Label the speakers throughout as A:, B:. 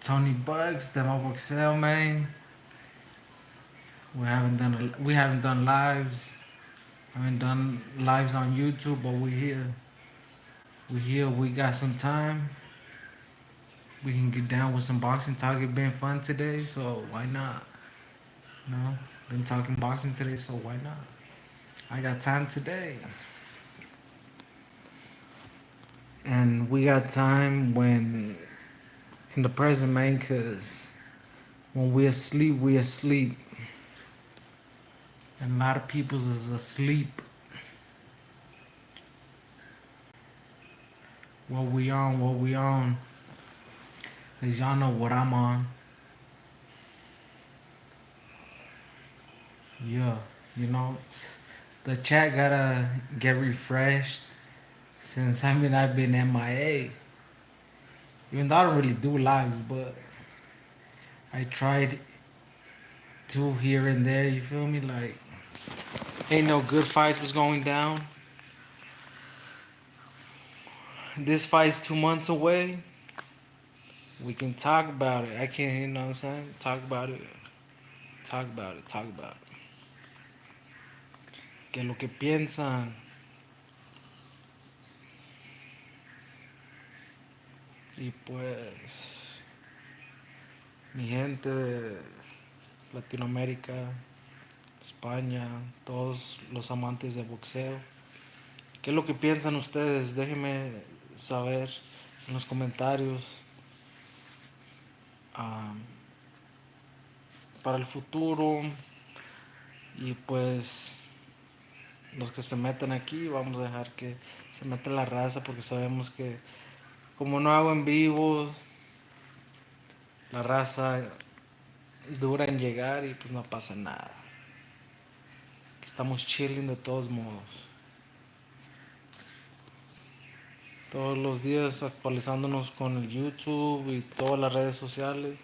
A: TONYBUCK, temaboxeo, man. We haven't done lives. Haven't done lives on YouTube, but we're here. We're here. We got some time. We can get down with some boxing talk. It's been fun today, so why not? No, been talking boxing today, so why not? I got time today, and we got time when in the present, man. Cause when we asleep, we asleep, and a lot of people's is asleep. What we on? What we on? Cause y'all know what I'm on. Yeah, you know, the chat gotta get refreshed since I've been MIA. Even though I don't really do lives, but I tried to here and there. You feel me? Like, ain't no good fights was going down. This fight's 2 months away. We can talk about it. I can't, you know what I'm saying? Talk about it. Talk about it. Talk about it. Que lo que piensan. Y pues, mi gente de Latinoamérica, España, todos los amantes de boxeo. ¿Qué es lo que piensan ustedes? Déjenme saber en los comentarios. ah, para el futuro. Y pues los que se meten aquí, vamos a dejar que se meta la raza porque sabemos que como no hago en vivo, la raza dura en llegar y pues no pasa nada. Estamos chilling de todos modos. Todos los días actualizándonos con el YouTube y todas las redes sociales.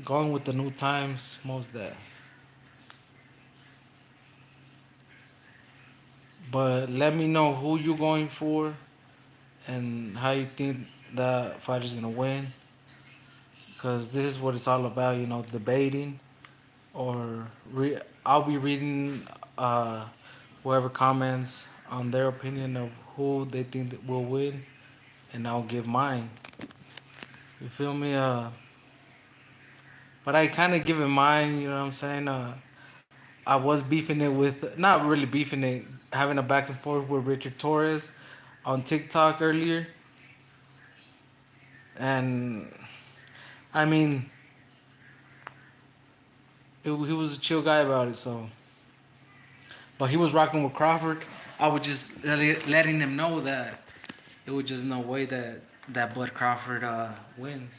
A: Going with the new times, most that. But let me know who you're going for and how you think that fighter's gonna win. Because this is what it's all about, you know, debating. Or I'll be reading whoever comments on their opinion of who they think that will win, and I'll give mine. You feel me? But I kind of give it mine. You know what I'm saying? I was beefing it with, not really beefing it, having a back and forth with Richard Torres on TikTok earlier, and I mean, he was a chill guy about it. So, but he was rocking with Crawford. I was just letting him know that it was just no way that Bud Crawford wins.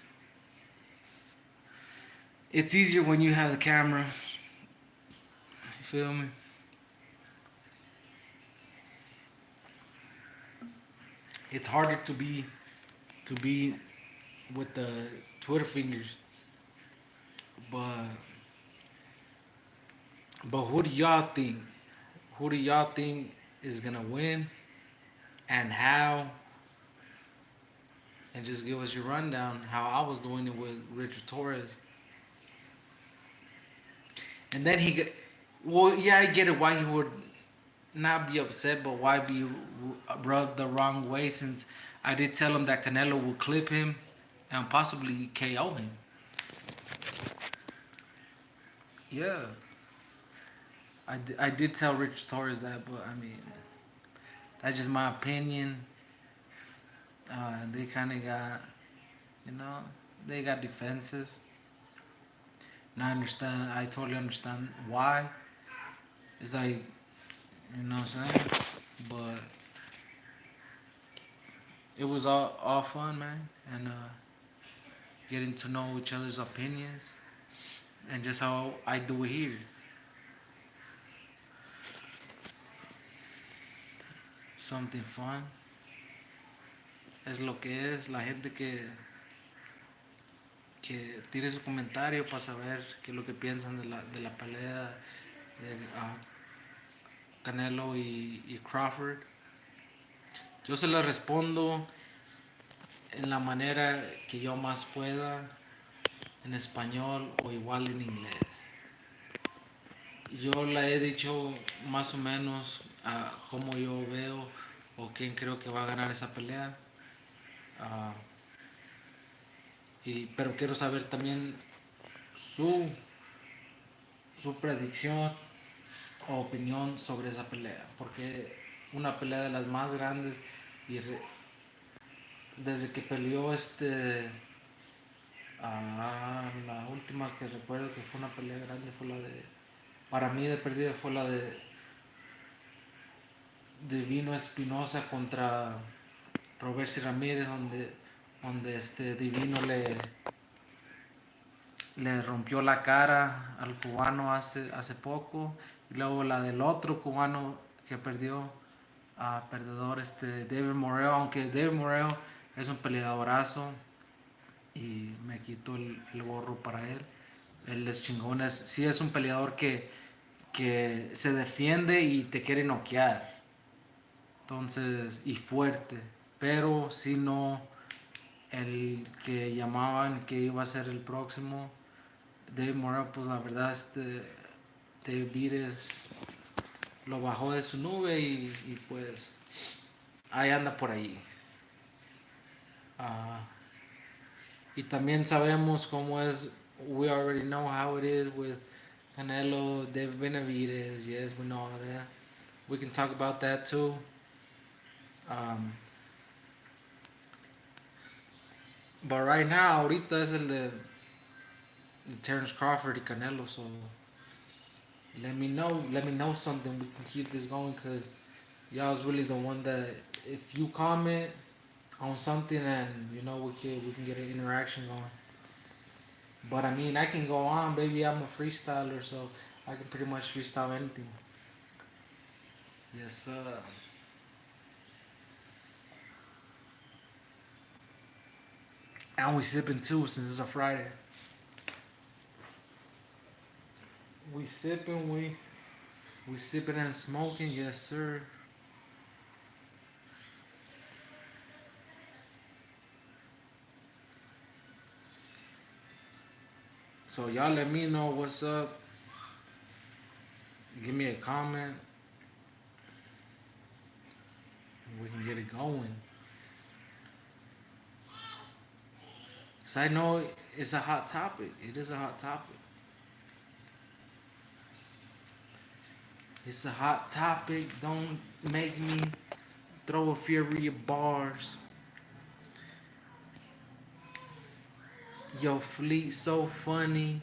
A: It's easier when you have the camera. You feel me? It's harder to be with the Twitter fingers. But who do y'all think? Who do y'all think is gonna win and how? And just give us your rundown how I was doing it with Richard Torres. And then well, yeah, I get it why he would not be upset, but why be rubbed the wrong way since I did tell him that Canelo will clip him and possibly KO him. Yeah, I did tell Rich Torres that, but I mean, that's just my opinion. They kind of got, you know, they got defensive. And I totally understand why. It's like, you know what I'm saying? But it was all fun, man. And getting to know each other's opinions. And just how I do it here. Something fun. Es lo que es. La gente que tire su comentario para saber qué es lo que piensan de la pelea de Canelo y Crawford. Yo se la respondo en la manera que yo más pueda, en español o igual en inglés. Yo le he dicho más o menos cómo yo veo o quién creo que va a ganar esa pelea. Ah, pero quiero saber también su, su predicción o opinión sobre esa pelea. Porque una pelea de las más grandes y desde que peleó la última que recuerdo que fue una pelea grande fue la de, para mí de perdida fue la de Vino Espinosa contra Roberto Ramírez, donde Divino le rompió la cara al cubano hace poco. Y luego la del otro cubano que perdió, perdedor, David Morrell, aunque David Morrell es un peleadorazo y me quito el gorro para él. Él es chingón, sí es un peleador que se defiende y te quiere noquear. Entonces, y fuerte. Pero si no, el que llamaban que iba a ser el próximo, Dave Morrell, pues la verdad, Dave Beatles lo bajó de su nube y pues ahí anda por ahí. Ah, y también sabemos cómo es, we already know how it is with Canelo, David Benavidez, yes, we know all that. We can talk about that too. Um, but right now, ahorita es el de Terrence Crawford y Canelo, so let me know something. We can keep this going because y'all's really the one that if you comment on something and we can get an interaction going. But I mean, I can go on, baby. I'm a freestyler, so I can pretty much freestyle anything. Yes, sir. And we sipping too since it's a Friday. We sipping, we sipping and smoking, yes, sir. So y'all let me know what's up. Give me a comment. We can get it going. Cause I know it's a hot topic. It is a hot topic. It's a hot topic. Don't make me throw a fury of bars. Your fleet so funny.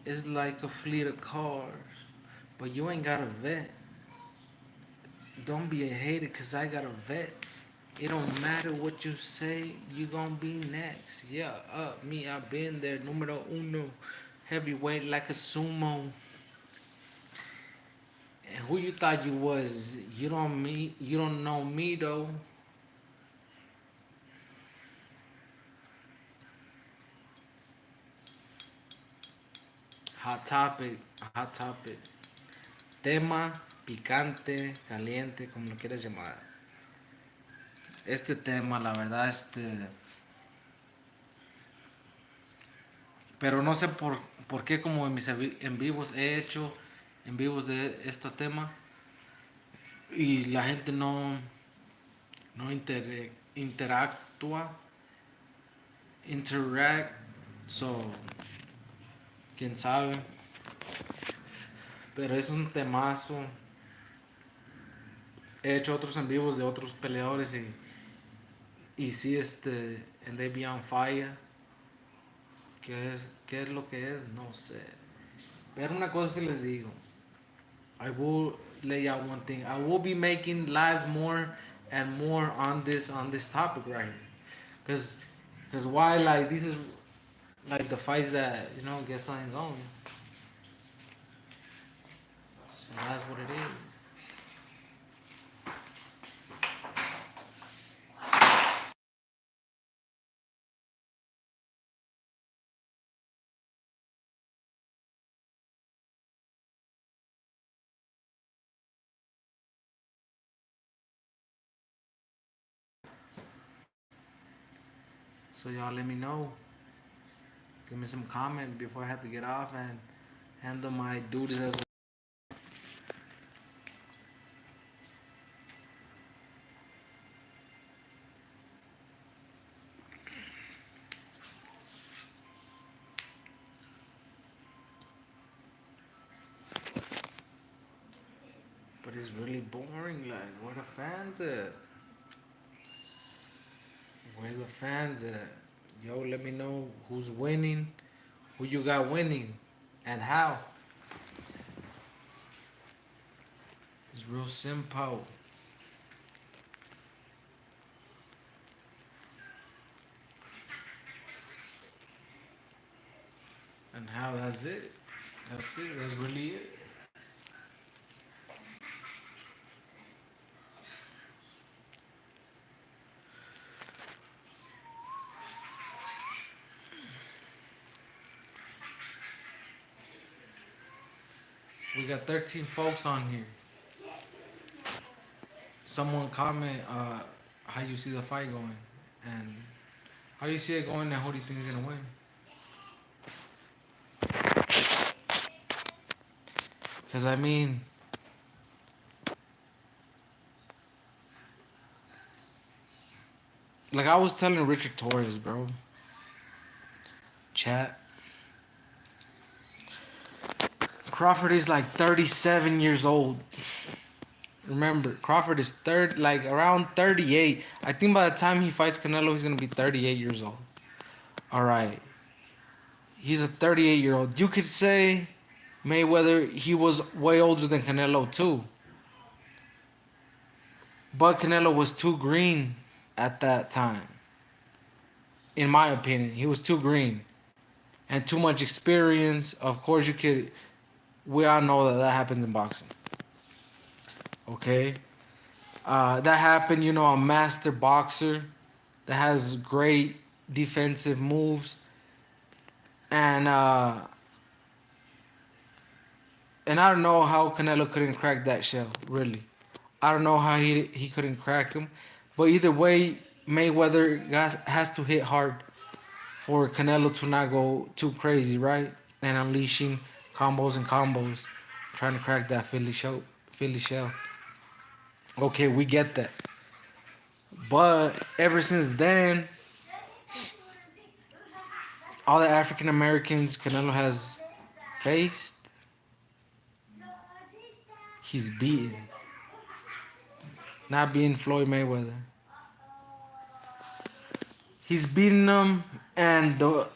A: It's like a fleet of cars. But you ain't got a vet. Don't be a hater cause I got a vet. It don't matter what you say, you gon' be next. Yeah, me, I been there, numero uno. Heavyweight like a sumo. And who you thought you was? You don't know me though. Hot topic, hot topic. Tema picante, caliente, como lo quieras llamar. Este tema, la verdad, pero no sé por qué como en mis en vivos he hecho en vivos de este tema y la gente no interactúa, interact, so, quién sabe, pero es un temazo. He hecho otros en vivos de otros peleadores y sí, and they be on fire. ¿Qué es lo que es? No sé. Pero una cosa sí les digo. I will lay out one thing. I will be making lives more and more on this topic right here. Cause why, like, this is like the fights that get something going. So that's what it is. So y'all let me know. Give me some comments before I have to get off and handle my duties as a. But it's really boring. Like, where the fans at? Where the fans at? Yo, let me know who's winning, who you got winning, and how. It's real simple. And how, that's it. That's it. That's really it. We got 13 folks on here. Someone comment how you see the fight going and how you see it going and who do you think is gonna win. Cause I mean, like I was telling Richard Torres, bro. Chat. Crawford is like 37 years old. Remember, Crawford is like around 38. I think by the time he fights Canelo, he's gonna be 38 years old. All right. He's a 38-year-old. You could say Mayweather, he was way older than Canelo too. But Canelo was too green at that time. In my opinion, he was too green and too much experience. Of course, we all know that happens in boxing. Okay? That happened, a master boxer that has great defensive moves. And I don't know how Canelo couldn't crack that shell, really. I don't know how he couldn't crack him. But either way, Mayweather has to hit hard for Canelo to not go too crazy, right? And unleashing combos and combos, trying to crack that Philly shell. Okay, we get that. But ever since then, all the African Americans Canelo has faced, he's beaten. Not being Floyd Mayweather. He's beaten them, and a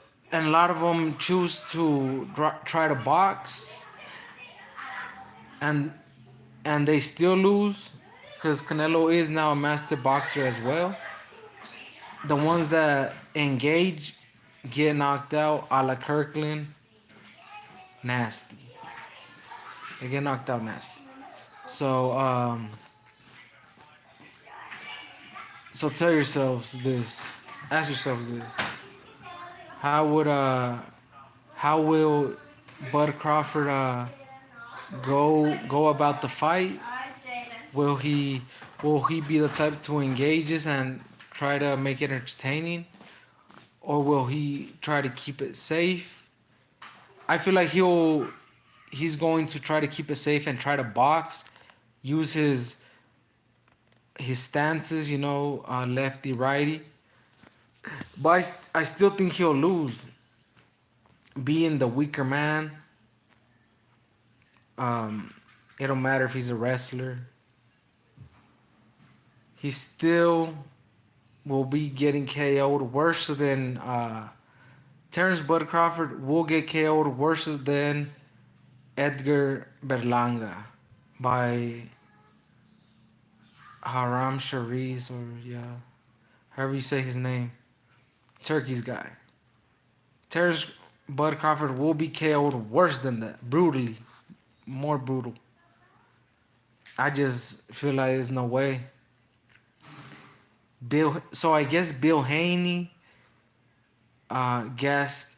A: lot of them choose to try to box, and they still lose, because Canelo is now a master boxer as well. The ones that engage get knocked out, a la Kirkland, nasty. They get knocked out nasty. So tell yourselves this. Ask yourselves this. How will Bud Crawford go about the fight? Will he be the type to engage us and try to make it entertaining, or will he try to keep it safe? I feel like he's going to try to keep it safe and try to box, use his stances, lefty righty. But I still think he'll lose, being the weaker man. It don't matter if he's a wrestler. He still will be getting KO'd worse than Terrence Bud Crawford will get KO'd worse than Edgar Berlanga by Haram Sharice, or however you say his name. Turkey's guy. Terrence Bud Crawford will be KO'd worse than that. Brutally. More brutal. I just feel like there's no way. So I guess Bill Haney gassed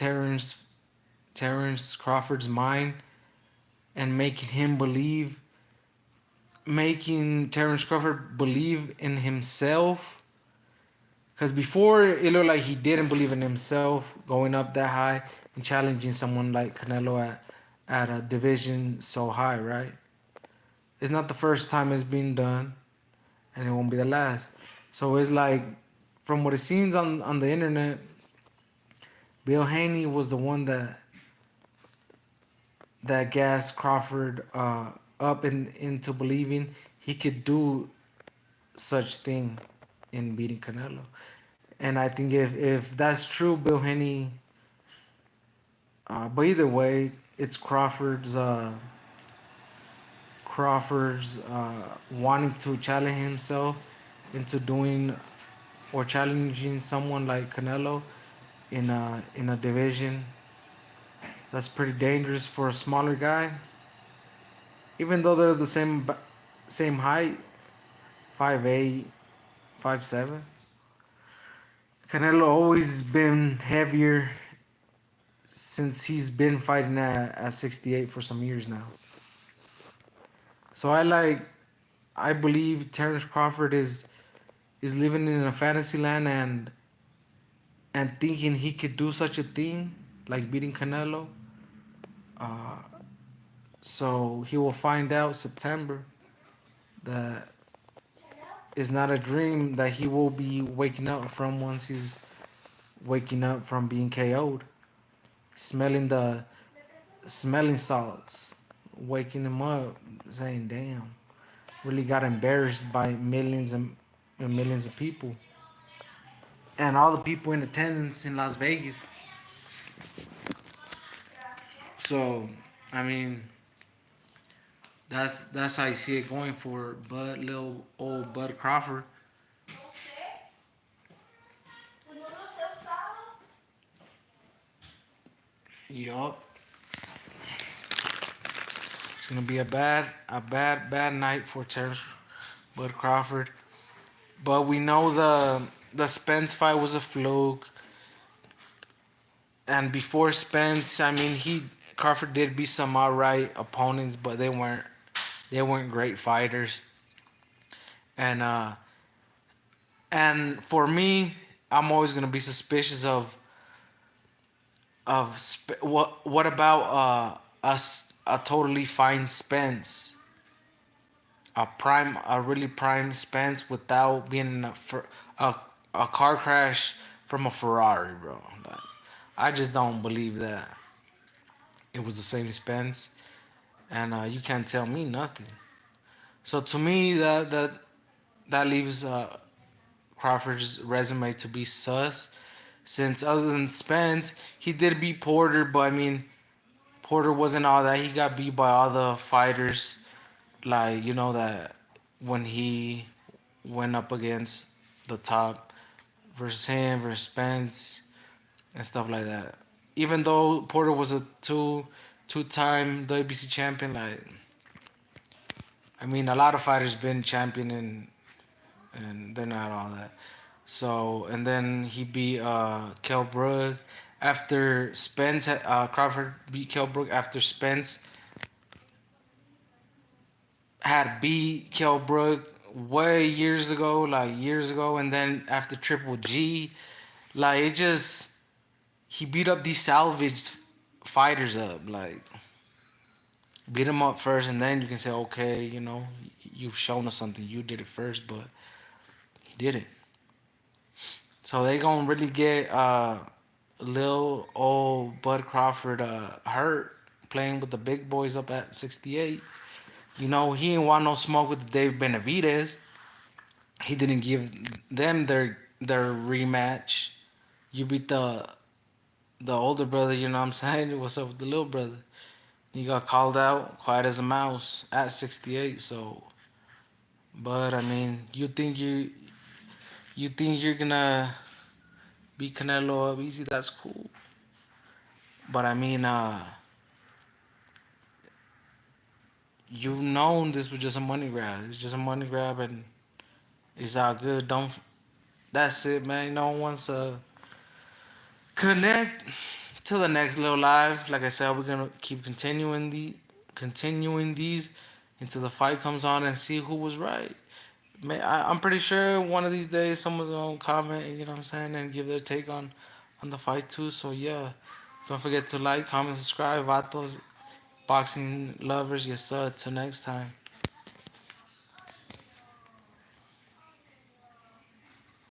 A: Terrence Crawford's mind and making Terrence Crawford believe in himself, Because before it looked like he didn't believe in himself going up that high and challenging someone like Canelo at a division so high, right? It's not the first time it's been done, and it won't be the last. So it's like, from what it seems on the internet, Bill Haney was the one that gassed Crawford up into believing he could do such thing in beating Canelo. And I think if that's true, Bill Haney. But either way, it's Crawford's wanting to challenge himself into doing or challenging someone like Canelo in a division that's pretty dangerous for a smaller guy. Even though they're the same height, 5'8", 5'7". Canelo always been heavier since he's been fighting at 68 for some years now. So I believe Terrence Crawford is living in a fantasy land and thinking he could do such a thing like beating Canelo. Uh, so he will find out September that it's not a dream that he will be waking up from once he's waking up from being KO'd, smelling the smelling salts, waking him up, saying, "Damn, really got embarrassed by millions and millions of people and all the people in attendance in Las Vegas." So, I mean, that's how I see it going for little old Bud Crawford. Yup, it's gonna be a bad night for Terrence Bud Crawford. But we know the Spence fight was a fluke, and before Spence, I mean, he Crawford did beat some alright opponents, but they weren't great fighters. And and for me, I'm always gonna be suspicious what about a totally fine Spence, a really prime Spence without being in a a car crash from a Ferrari, bro. Like, I just don't believe that it was the same Spence, and you can't tell me nothing. So to me, that leaves Crawford's resume to be sus. Since other than Spence, he did beat Porter, but I mean, Porter wasn't all that. He got beat by all the fighters, like that when he went up against the top versus him versus Spence and stuff like that. Even though Porter was a two-time WBC champion, like, I mean, a lot of fighters been champion and they're not all that. So, and then he beat Kell Brook after Crawford beat Kell Brook after Spence had beat Kell Brook way years ago, and then after Triple G, like, it just, he beat up these salvaged fighters up, like, beat them up first, and then you can say, okay, you've shown us something, you did it first, but he didn't. So they gonna really get Lil old Bud Crawford hurt playing with the big boys up at 68. He didn't want no smoke with Dave Benavidez. He didn't give them their rematch. You beat the older brother, you know what I'm saying? What's up with the little brother? He got called out, quiet as a mouse at 68. So, but I mean, you think you're gonna beat Canelo up easy? That's cool. But I mean, you've known this was just a money grab. It's just a money grab, and it's all good. Don't. That's it, man. No one wants to connect to the next little live. Like I said, we're gonna keep continuing these until the fight comes on and see who was right. I'm pretty sure one of these days someone's gonna comment, you know what I'm saying, and give their take on the fight too. So yeah, don't forget to like, comment, subscribe, vatos, boxing lovers. Yes sir. Till next time.